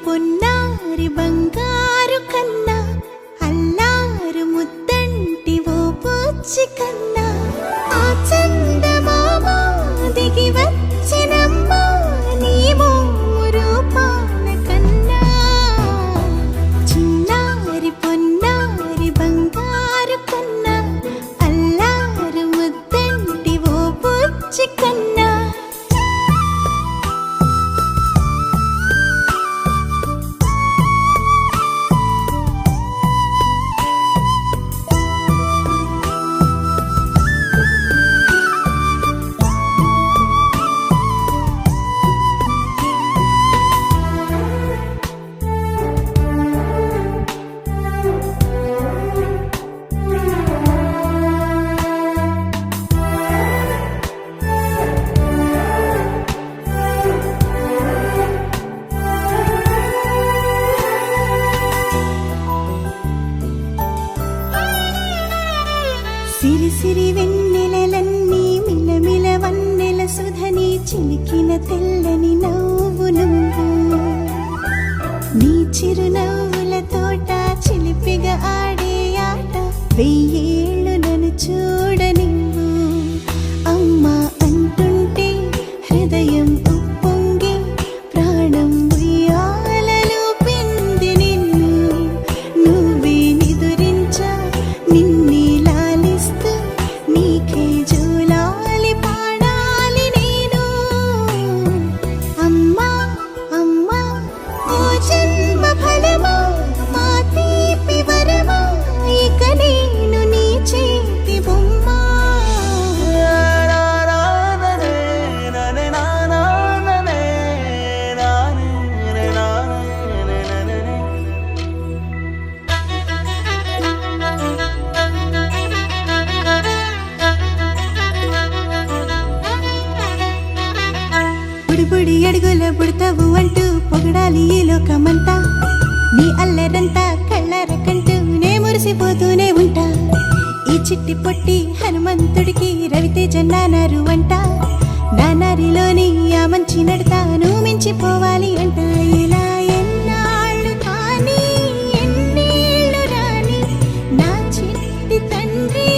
పొన్నారి బంగారు కన్నా అల్లారు ముద్దంటి ఓ బుచ్చి కన్నా ఆ చందమామ దిగి వచ్చినమ్మా నీ రూపాల కన్నా చిన్నారి పొన్నారి బంగారు కన్నా అల్లారు ముద్దంటి ఓ బుచ్చి కన్నా సిరి సిరి వెన్నెలలన్నీ మిలమిల వన్నెల సుధని చిలికిన తెల్లని నవ్వు నువ్వు నీ చిరునవ్వుల తోట చిలిపిగా ఆడే ఆట వెయ్యేళ్ళు నన్ను చూడనివ్వు అమ్మా అంటుంటే హృదయం ఉప్పొంగి ప్రాణం ఉయ్యాలలో పిండి నిన్ను నువ్వే నిదురించా నిన్నే నీకే జూలాలి పాడాలి నేను అమ్మా అమ్మా ఓ జన్మ ఫలమా మా తీపి వరమా ఇక నేను నీ చేతి బొమ్మ బుడి అడుగుల బుడతావు అంటూ పొగడాలి ఈ లోకమంతా నీ అల్లరంతా కళ్ళరకంటూ నే మురిసిపోతూనే ఉంటా ఈ చిట్టి పొట్టి హనుమంతుడికి రవితేజ నానారు అంట నానారిలోని ఆ మంచి నడతాను మించిపోవాలి అంట ఇలా ఎన్నాళ్ళు కానీ ఎన్నేళ్ళు రాని నా చిట్టి తండ్రి